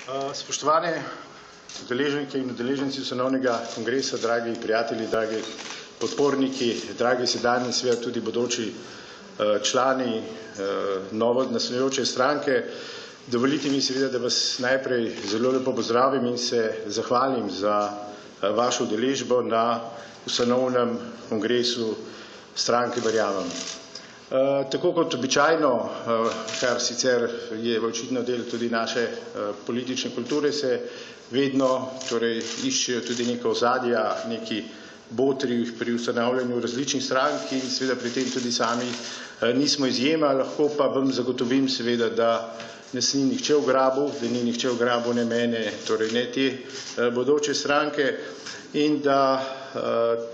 Spoštovane udeleženke in udeleženci ustanovnega kongresa, dragi prijatelji, dragi podporniki, dragi sedanji in seveda tudi bodoči člani novo nastajajoče stranke, dovolite mi seveda, da vas najprej zelo lepo pozdravim in se zahvalim za vašo udeležbo na ustanovnem kongresu stranke Verjamem. Tako kot običajno, kar sicer je očitno del tudi naše politične kulture, se vedno iščejo tudi neka ozadja, neki botri pri ustanavljanju različnih strank in seveda pri tem tudi sami nismo izjema, lahko pa vam zagotovim seveda, da nas ni nihče ugrabil, da ni nihče ugrabil ne mene, torej ne te bodoče stranke in da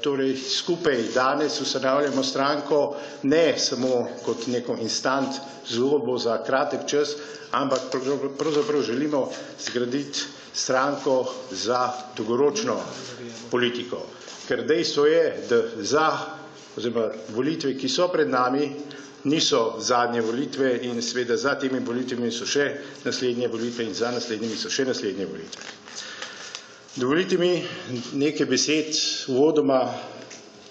torej skupaj danes ustanavljamo stranko ne samo kot neko instant zgodbo za kratek čas, ampak pravzaprav želimo zgraditi stranko za dolgoročno politiko. Ker dejstvo je, da oziroma volitve, ki so pred nami, niso zadnje volitve in seveda za temi volitvami so še naslednje volitve in za naslednjimi so še naslednje volitve. Dovolite mi nekaj besed uvodoma,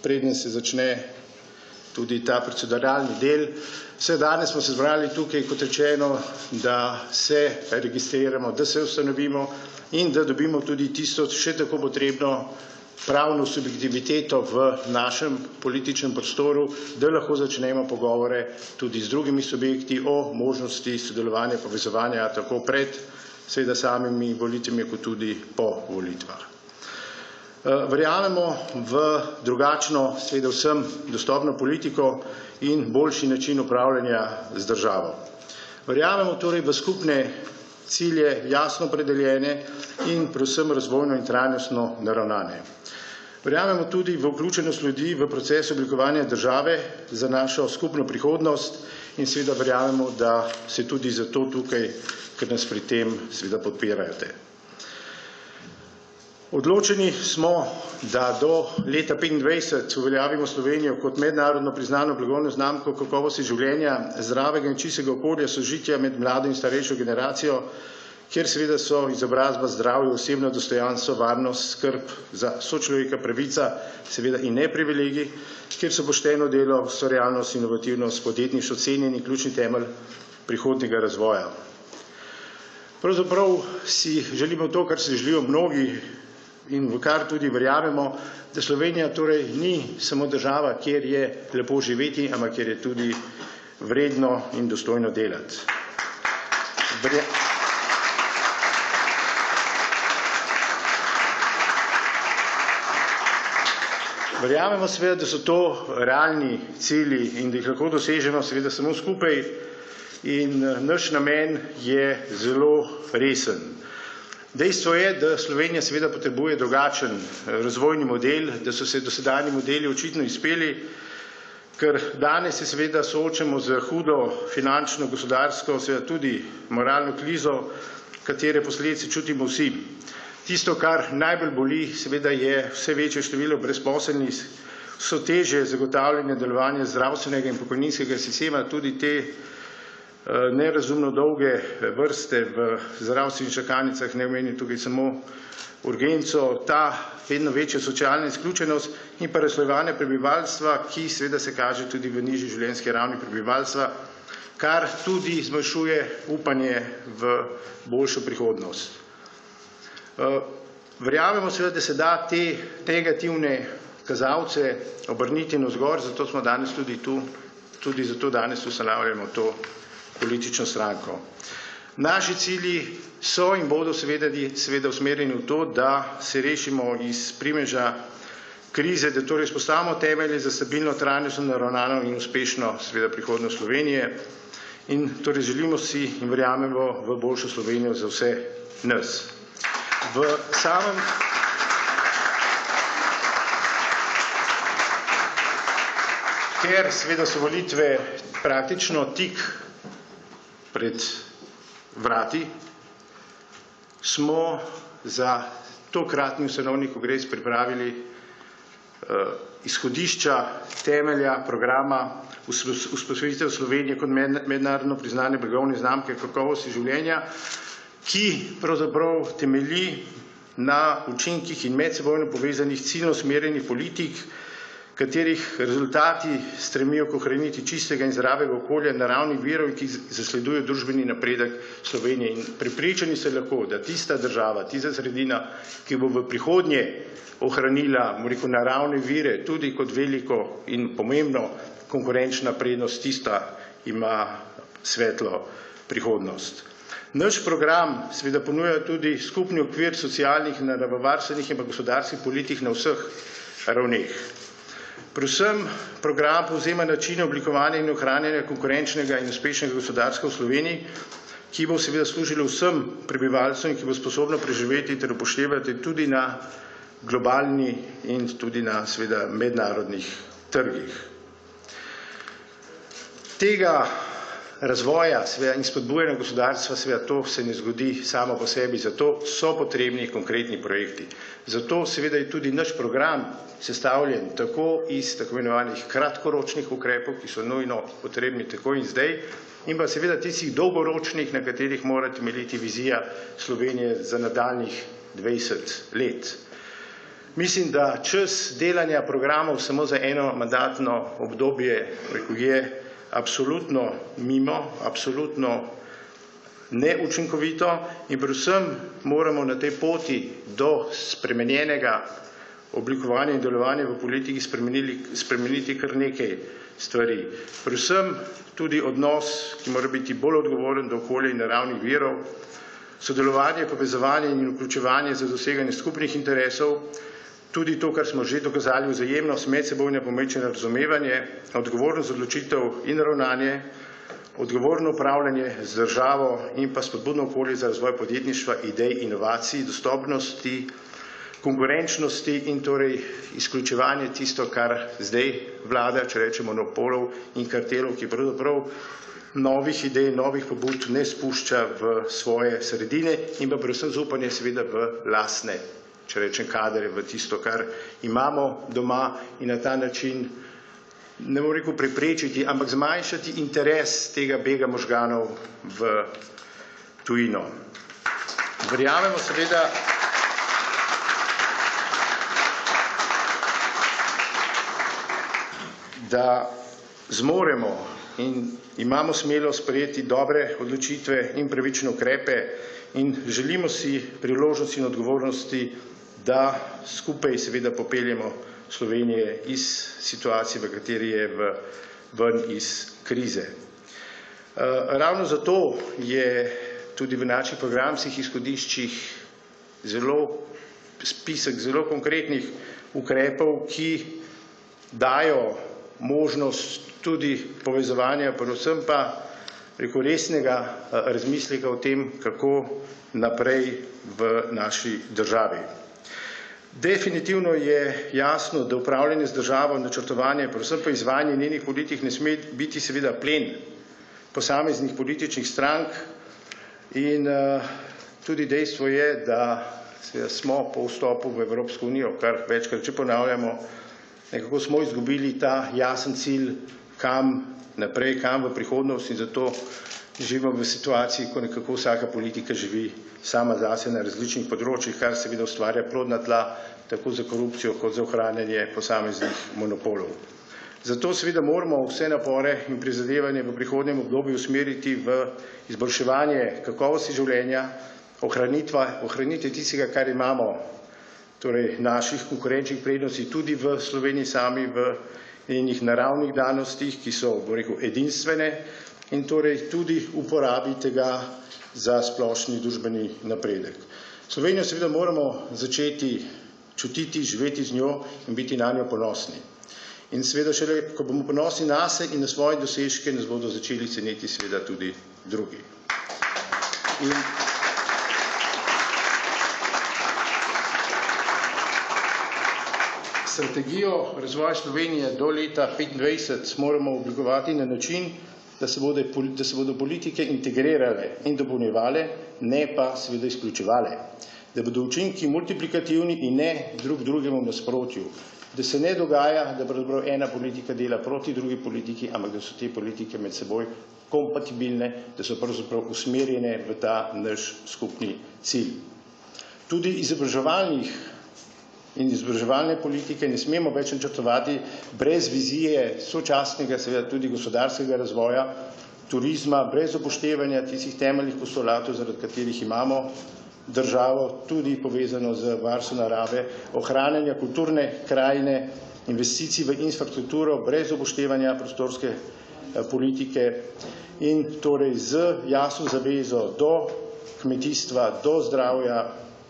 preden se začne tudi ta proceduralni del. Vse danes smo se zbrali tukaj, kot rečeno, da se registriramo, da se ustanovimo in da dobimo tudi tisto še tako potrebno pravno subjektiviteto v našem političnem prostoru, da lahko začnemo pogovore tudi z drugimi subjekti o možnosti sodelovanja, povezovanja tako pred seveda samimi volitvami, kot tudi po volitvah. Verjamemo v drugačno, seveda vsem dostopno politiko in boljši način upravljanja z državo. Verjamemo torej v skupne cilje, jasno opredeljene in predvsem razvojno in trajnostno naravnane. Verjamemo tudi v vključenost ljudi v proces oblikovanja države za našo skupno prihodnost in seveda verjamemo, da se tudi zato tukaj, ker nas pri tem seveda podpirate. Odločeni smo, da do leta 2025 uveljavimo Slovenijo kot mednarodno priznano blagovno znamko kakovosti življenja, zdravega in čistega okolja, sožitja med mlado in starejšo generacijo, kjer seveda so izobrazba, zdravje, osebno dostojanstvo, varnost, skrb za sočloveka, pravica, seveda in ne privilegij, kjer so pošteno delo, ustvarjalnost, inovativnost, podjetništvo cenjeni ključni temelj prihodnjega razvoja. Pravzaprav si želimo to, kar si želijo mnogi in v kar tudi verjamemo, da Slovenija torej ni samo država, kjer je lepo živeti, ampak kjer je tudi vredno in dostojno delati. Verjamemo seveda, da so to realni cilji in da jih lahko dosežemo seveda samo skupaj in naš namen je zelo resen. Dejstvo je, da Slovenija seveda potrebuje drugačen razvojni model, da so se dosedanji modeli očitno izpeli, ker danes se seveda soočamo z hudo finančno, gospodarsko, seveda tudi moralno krizo, katere posledice čutimo vsi. Tisto, kar najbolj boli, seveda je vse večje število brezposelnih, vse težje zagotavljanje delovanja zdravstvenega in pokojninskega sistema, tudi te nerazumno dolge vrste v zdravstvenih čakalnicah, ne omenim tukaj samo urgenco, ta vedno večja socialna izključenost in pa razslojevanje prebivalstva, ki seveda se kaže tudi v nižji življenjski ravni prebivalstva, kar tudi zmanjšuje upanje v boljšo prihodnost. Verjamemo seveda, da se da te negativne kazalce obrniti navzgor, zato smo danes tudi tu, tudi zato danes ustanavljamo to politično stranko. Naši cilji so in bodo seveda usmerjeni v to, da se rešimo iz primeža krize, da torej vzpostavimo temelje za stabilno, trajnostno, naravnano in uspešno seveda prihodnost Slovenije in torej želimo si in verjamemo v boljšo Slovenijo za vse nas. Ker seveda so volitve praktično tik pred vrati, smo za tokratni ustanovni kongres pripravili izhodišča, temelja, programa vzpostavitev Slovenije kot mednarodno priznane blagovne znamke kakovosti življenja, ki pravzaprav temelji na učinkih in medsebojno povezanih ciljno usmerjenih politik, katerih rezultati stremijo k ohraniti čistega in zdravega okolja, naravnih virov, ki zasledujejo družbeni napredek Slovenije. In prepričani se lahko, da tista država, tista sredina, ki bo v prihodnje ohranila, naravne vire, tudi kot veliko in pomembno konkurenčna prednost, tista ima svetlo prihodnost. Naš program seveda ponuja tudi skupni okvir socialnih, naravovarstvenih in pa gospodarskih politik na vseh ravneh. Predvsem program povzema načine oblikovanja in ohranjanja konkurenčnega in uspešnega gospodarstva v Sloveniji, ki bo seveda služilo vsem prebivalcem in ki bo sposobno preživeti ter upoštevati tudi na globalni in tudi na seveda mednarodnih trgih. Tega razvoja in spodbujanja gospodarstva, seveda to se ne zgodi samo po sebi, zato so potrebni konkretni projekti. Zato seveda je tudi naš program sestavljen tako iz tako imenovanih kratkoročnih ukrepov, ki so nujno potrebni tako in zdaj, in pa seveda tistih dolgoročnih, na katerih mora temeljiti vizija Slovenije za nadaljnjih 20 let. Mislim, da čas delanja programov samo za eno mandatno obdobje je absolutno mimo, absolutno neučinkovito in predvsem moramo na tej poti do spremenjenega oblikovanja in delovanja v politiki spremeniti kar nekaj stvari. Predvsem tudi odnos, ki mora biti bolj odgovoren do okolja in naravnih virov, sodelovanje, povezovanje in vključevanje za doseganje skupnih interesov, tudi to, kar smo že dokazali, vzajemnost, medsebojno pomečeno razumevanje, odgovornost odločitev in ravnanje, odgovorno upravljanje z državo in pa spodbudno okolje za razvoj podjetništva, idej, inovacij, dostopnosti, konkurenčnosti in torej izključevanje tisto, kar zdaj vlada, če rečemo monopolov in kartelov, ki pravzaprav novih idej, novih pobud ne spušča v svoje sredine in pa predvsem zaupanje seveda v lastne, če rečem kadre, v tisto, kar imamo doma in na ta način, ne bom rekel preprečiti, ampak zmanjšati interes tega bega možganov v tujino. Verjamemo seveda, da zmoremo in imamo smelost sprejeti dobre odločitve in pravične ukrepe in želimo si priložnosti in odgovornosti, da skupaj seveda popeljemo Slovenije iz situacije, v kateri je ven iz krize. Ravno zato je tudi v naših programskih izhodiščih spisek zelo konkretnih ukrepov, ki dajo možnost tudi povezovanja, predvsem pa resnega razmisleka o tem, kako naprej v naši državi. Definitivno je jasno, da upravljanje z državo, načrtovanje, predvsem pa izvajanje njenih politik ne sme biti seveda plen posameznih političnih strank in tudi dejstvo je, da smo po vstopu v Evropsko unijo, kar večkrat že ponavljamo, nekako smo izgubili ta jasen cilj, kam naprej, kam v prihodnost in zato živimo v situaciji, ko nekako vsaka politika živi sama zase na različnih področjih, kar seveda ustvarja plodna tla tako za korupcijo kot za ohranjanje posameznih monopolov. Zato seveda moramo vse napore in prizadevanje v prihodnjem obdobju usmeriti v izboljševanje kakovosti življenja, ohranitve tistega, kar imamo, torej naših konkurenčnih prednosti tudi v Sloveniji sami, v njenih naravnih danostih, ki so, bom rekel, edinstvene in torej tudi uporabi tega za splošni družbeni napredek. Slovenijo seveda moramo začeti čutiti, živeti z njo in biti na njo ponosni. In seveda šele, ko bomo ponosni nase in na svoje dosežke, nas bodo začeli ceniti seveda tudi drugi. Strategijo razvoja Slovenije do leta 2025 moramo oblikovati na način, da se bodo politike integrirale in dopolnjevale, ne pa seveda izključevale. Da bodo učinki multiplikativni in ne drug drugemu v nasprotju. Da se ne dogaja, da pravzaprav ena politika dela proti drugi politiki, ampak da so te politike med seboj kompatibilne, da so pravzaprav usmerjene v ta naš skupni cilj. Tudi izobraževalne politike ne smemo več načrtovati brez vizije sočasnega, seveda tudi gospodarskega razvoja, turizma, brez upoštevanja tistih temeljnih postulatov, zaradi katerih imamo državo, tudi povezano z varstvom narave, ohranjanja kulturne krajine, investicij v infrastrukturo, brez upoštevanja prostorske politike in torej z jasno zavezo do kmetijstva, do zdravja,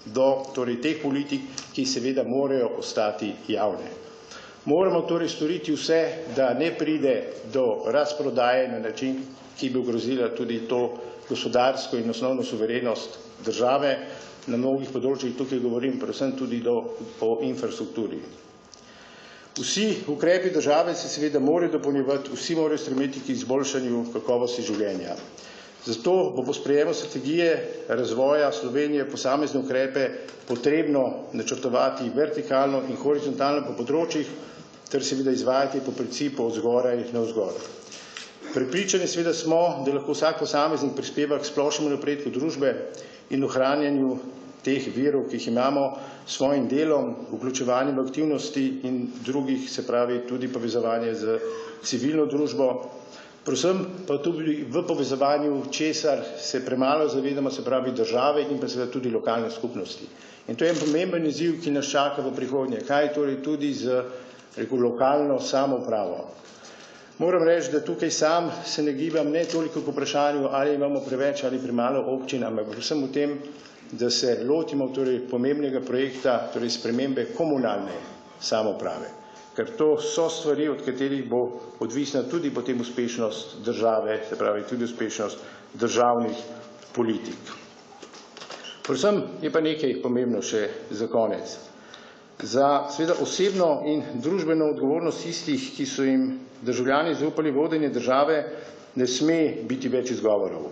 do torej teh politik, ki seveda morajo ostati javne. Moramo torej storiti vse, da ne pride do razprodaje na način, ki bi ogrozila tudi to gospodarsko in osnovno suverenost države na mnogih področjih, tukaj govorim predvsem tudi o infrastrukturi. Vsi ukrepi države se seveda morajo dopolnjevati, vsi morajo stremeti k izboljšanju kakovosti življenja. Zato bo po sprejemu strategije razvoja Slovenije posamezne ukrepe potrebno načrtovati vertikalno in horizontalno po področjih ter seveda izvajati po principu od zgoraj navzgor. Prepričani seveda smo, da lahko vsak posameznik prispeva k splošnemu napredku družbe in ohranjanju teh virov, ki jih imamo, s svojim delom, vključevanjem v aktivnosti in drugih, se pravi tudi povezovanje z civilno družbo, predvsem pa tudi v povezovanju, česar se premalo zavedamo, se pravi države in pa seveda tudi lokalne skupnosti. In to je en pomemben izziv, ki nas čaka v prihodnje. Kaj torej tudi z lokalno samoupravo? Moram reči, da tukaj sam se ne gibam ne toliko k vprašanju, ali imamo preveč ali premalo občin, ampak predvsem v tem, da se lotimo torej pomembnega projekta, torej spremembe komunalne samouprave. Ker to so stvari, od katerih bo odvisna tudi potem uspešnost države, se pravi tudi uspešnost državnih politik. Predvsem je pa nekaj pomembno še za konec. Za seveda osebno in družbeno odgovornost tistih, ki so jim državljani zaupali vodenje države, ne sme biti več izgovorov.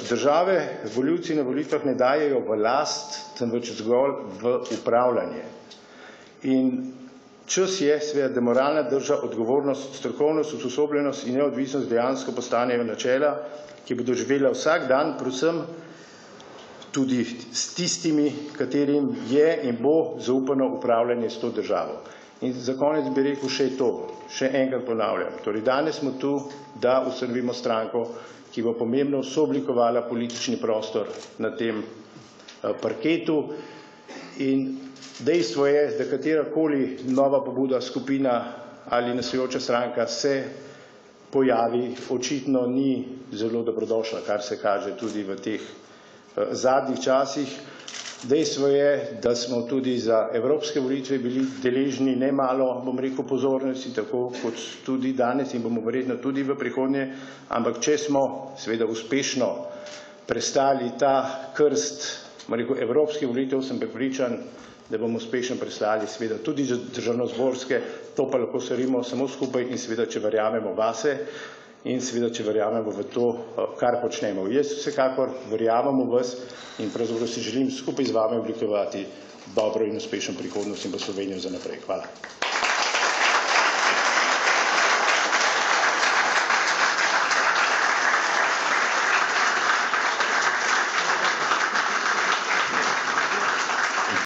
Države volivci na volitvah ne dajejo v last, temveč zgolj v upravljanje. In čas je seveda, da moralna drža, odgovornost, strokovnost, usposobljenost in neodvisnost dejansko postanejo načela, ki bodo živela vsak dan, predvsem tudi s tistimi, katerim je in bo zaupano upravljanje s to državo. In za konec bi rekel še to, še enkrat ponavljam. Torej danes smo tu, da ustanovimo stranko, ki bo pomembno sooblikovala politični prostor na tem parketu. In dejstvo je, da katerakoli nova pobuda, skupina ali nastojoča stranka se pojavi, očitno ni zelo dobrodošla, kar se kaže tudi v teh zadnjih časih. Dejstvo je, da smo tudi za evropske volitve bili deležni nemalo, bom rekel, pozornosti, tako kot tudi danes in bomo verjetno tudi v prihodnje, ampak če smo seveda uspešno prestali ta krst, bom rekel, evropskih volitev, sem prepričan, da bomo uspešno prestali seveda tudi državnozborske, to pa lahko storimo samo skupaj in seveda, če verjamemo vase in seveda, če verjamemo v to, kar počnemo. Jaz vsekakor verjamem v vas in pravzaprav si želim skupaj z vami oblikovati dobro in uspešno prihodnost in pa Slovenijo za naprej. Hvala.